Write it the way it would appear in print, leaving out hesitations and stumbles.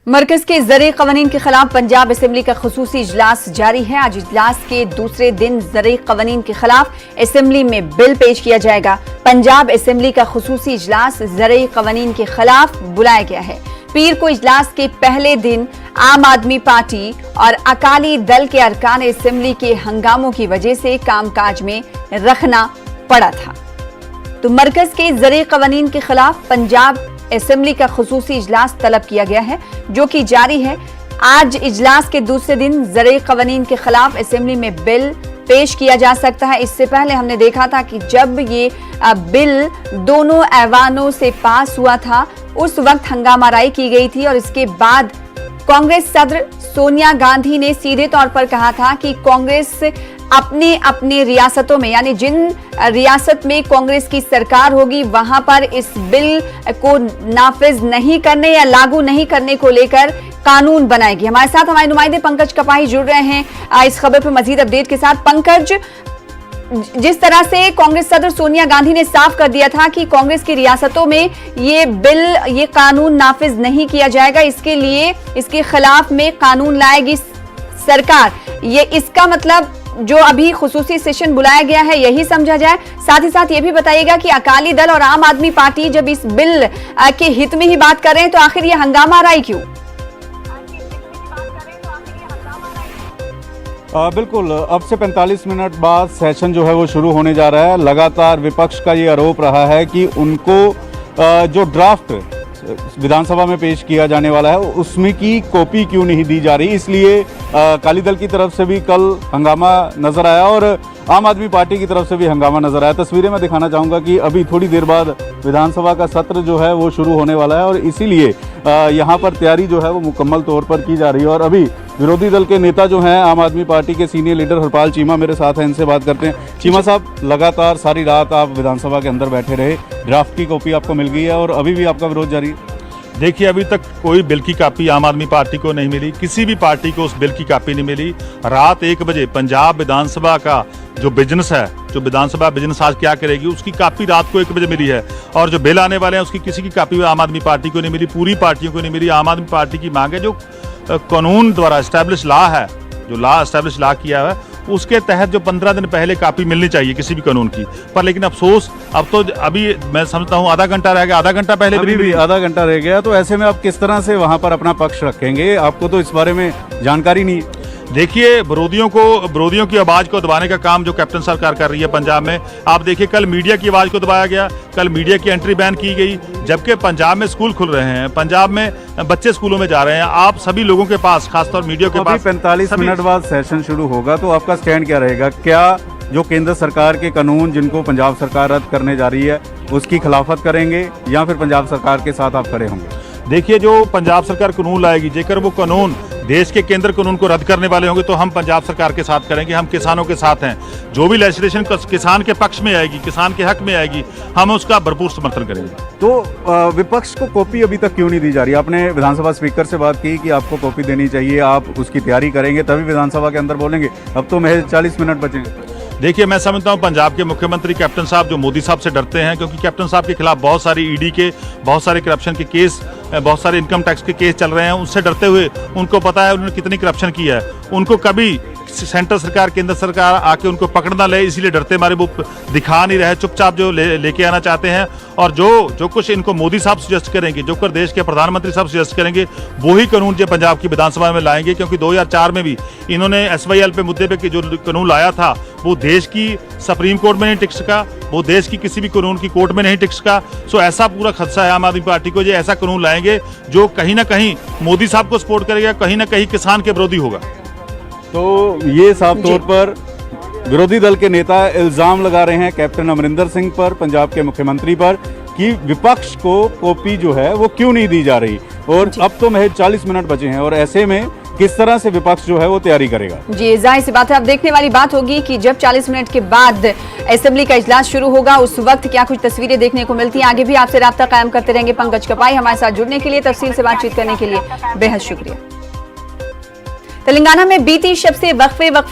मरकज के ज़रई क़वानीन के खिलाफ पंजाब असेंबली का खुसूसी इजलास जारी है। आज इजलास के दूसरे दिन ज़रई क़वानीन के खिलाफ असेंबली में बिल पेश किया जाएगा। पंजाब असेंबली का खुसूसी इजलास ज़रई क़वानीन के खिलाफ बुलाया गया है। पीर को इजलास के पहले दिन आम आदमी पार्टी और अकाली दल के अरकान असेंबली के हंगामों की वजह से कामकाज में रखना पड़ा था। तो मरकज के ज़रई क़वानीन के खिलाफ पंजाब असेंबली का खुसूसी इजलास तलब किया गया है, जो कि जारी है। आज इजलास के दूसरे दिन ज़रई क़वानीन के खिलाफ असेंबली में बिल पेश किया जा सकता है। इससे पहले हमने देखा था कि जब ये बिल दोनों ऐवानों से पास हुआ था, उस वक्त हंगामाराई की गई थी और इसके बाद कांग्रेस सदर सोनिया गांधी ने सीधे तौर पर कहा था कि कांग्रेस अपने अपने रियासतों में, यानी जिन रियासत में कांग्रेस की सरकार होगी, वहां पर इस बिल को नाफिज नहीं करने या लागू नहीं करने को लेकर कानून बनाएगी। हमारे साथ हमारे नुमाइंदे पंकज कपाही जुड़ रहे हैं इस खबर पर मजीद अपडेट के साथ। पंकज, जिस तरह से कांग्रेस सदर सोनिया गांधी ने साफ कर दिया था कि कांग्रेस की रियासतों में ये बिल, ये कानून नाफिज नहीं किया जाएगा, इसके लिए इसके खिलाफ में कानून लाएगी सरकार, ये इसका मतलब जो अभी खुसूसी सेशन बुलाया गया है यही समझा जाए? साथ ही साथ ये भी बताइएगा कि अकाली दल और आम आदमी पार्टी जब इस बिल के हित में ही बात कर रहे हैं तो आखिर ये हंगामा क्यों? बिल्कुल, अब से 45 मिनट बाद सेशन जो है वो शुरू होने जा रहा है। लगातार विपक्ष का ये आरोप रहा है कि उनको जो ड्राफ्ट विधानसभा में पेश किया जाने वाला है उसमें की कॉपी क्यों नहीं दी जा रही। इसलिए अकाली दल की तरफ से भी कल हंगामा नजर आया और आम आदमी पार्टी की तरफ से भी हंगामा नजर आया। तस्वीरें मैं दिखाना चाहूँगा कि अभी थोड़ी देर बाद विधानसभा का सत्र जो है वो शुरू होने वाला है और इसीलिए यहाँ पर तैयारी जो है वो मुकम्मल तौर पर की जा रही है। और अभी विरोधी दल के नेता जो हैं, आम आदमी पार्टी के सीनियर लीडर हरपाल चीमा मेरे साथ हैं, इनसे बात करते हैं। चीमा साहब, लगातार सारी रात आप विधानसभा के अंदर बैठे रहे, ड्राफ्ट की कॉपी आपको मिल गई है और अभी भी आपका विरोध जारी है। देखिए, अभी तक कोई बिल की कॉपी आम आदमी पार्टी को नहीं मिली, किसी भी पार्टी को उस बिल की कॉपी नहीं मिली। रात 1 बजे पंजाब विधानसभा का जो बिजनेस है, जो विधानसभा बिजनेस आज क्या करेगी, उसकी कॉपी रात को 1 बजे मिली है। और जो बिल आने वाले हैं उसकी किसी की कॉपी आम आदमी पार्टी को नहीं मिली, पूरी पार्टियों को नहीं मिली। आम आदमी पार्टी की मांग है जो कानून द्वारा एस्टैब्लिश लॉ है, जो लॉ एस्टैब्लिश लॉ किया है, उसके तहत जो 15 दिन पहले कॉपी मिलनी चाहिए किसी भी कानून की। पर लेकिन अफसोस, अब तो अभी मैं समझता हूँ आधा घंटा रह गया, आधा घंटा पहले भी आधा घंटा रह गया। तो ऐसे में आप किस तरह से वहां पर अपना पक्ष रखेंगे? आपको तो इस बारे में जानकारी नहीं है। देखिए, विरोधियों की आवाज़ को दबाने का काम जो कैप्टन सरकार कर रही है पंजाब में, आप देखिए कल मीडिया की आवाज़ को दबाया गया, कल मीडिया की एंट्री बैन की गई, जबकि पंजाब में स्कूल खुल रहे हैं, पंजाब में बच्चे स्कूलों में जा रहे हैं। आप सभी लोगों के पास, खासतौर मीडिया के पास 45 मिनट बाद सेशन शुरू होगा, तो आपका स्टैंड क्या रहेगा? क्या जो केंद्र सरकार के कानून जिनको पंजाब सरकार रद्द करने जा रही है उसकी खिलाफत करेंगे या फिर पंजाब सरकार के साथ आप खड़े होंगे? देखिए, जो पंजाब सरकार कानून लाएगी, जेकर वो कानून देश के केंद्र कानून को रद्द करने वाले होंगे तो हम पंजाब सरकार के साथ करेंगे, हम किसानों के साथ हैं। जो भी लेजिस्लेशन किसान के पक्ष में आएगी, किसान के हक में आएगी, हम उसका भरपूर समर्थन करेंगे। तो विपक्ष को कॉपी अभी तक क्यों नहीं दी जा रही? आपने विधानसभा स्पीकर से बात की कि आपको कॉपी देनी चाहिए, आप उसकी तैयारी करेंगे तभी विधानसभा के अंदर बोलेंगे। अब तो महज 40 मिनट बचे। देखिए, मैं समझता हूं पंजाब के मुख्यमंत्री कैप्टन साहब जो मोदी साहब से डरते हैं, क्योंकि कैप्टन साहब के खिलाफ बहुत सारी ईडी के, बहुत सारे करप्शन के केस, बहुत सारे इनकम टैक्स के केस चल रहे हैं। उससे डरते हुए उनको पता है उन्होंने कितनी करप्शन की है, उनको कभी सेंट्रल सरकार, केंद्र सरकार आके उनको पकड़ ना ले, इसीलिए डरते मारे वो दिखा नहीं रहे, चुपचाप जो लेके आना चाहते हैं। और जो कुछ इनको मोदी साहब सजेस्ट करेंगे, जो कुछ देश के प्रधानमंत्री साहब सजेस्ट करेंगे, वही कानून जो पंजाब की विधानसभा में लाएंगे। क्योंकि 2004 में भी इन्होंने SYL पे मुद्दे पे जो कानून लाया था वो देश की सुप्रीम कोर्ट में नहीं टिक सका, वो देश की किसी भी कानून की कोर्ट में नहीं टिक सका। सो ऐसा पूरा खदशा है आम आदमी पार्टी को, जो ऐसा कानून लाएंगे जो कहीं ना कहीं मोदी साहब को सपोर्ट करेगा, कहीं ना कहीं किसान के विरोधी होगा। तो ये साफ तौर पर विरोधी दल के नेता इल्जाम लगा रहे हैं कैप्टन अमरिंदर सिंह पर, पंजाब के मुख्यमंत्री पर, कि विपक्ष को कॉपी जो है वो क्यों नहीं दी जा रही। और अब तो महज 40 मिनट बचे हैं और ऐसे में किस तरह से विपक्ष जो है वो तैयारी करेगा? जी, जाहिर सी बात है। अब देखने वाली बात होगी कि जब 40 मिनट के बाद असेंबली का इजलास शुरू होगा उस वक्त क्या कुछ तस्वीरें देखने को मिलती हैं। आगे भी आपसे राब्ता कायम करते रहेंगे। पंकज कपाही, हमारे साथ जुड़ने के लिए, तफसील से बातचीत करने के लिए बेहद शुक्रिया। तेलंगाना में बीती शब से वक्फे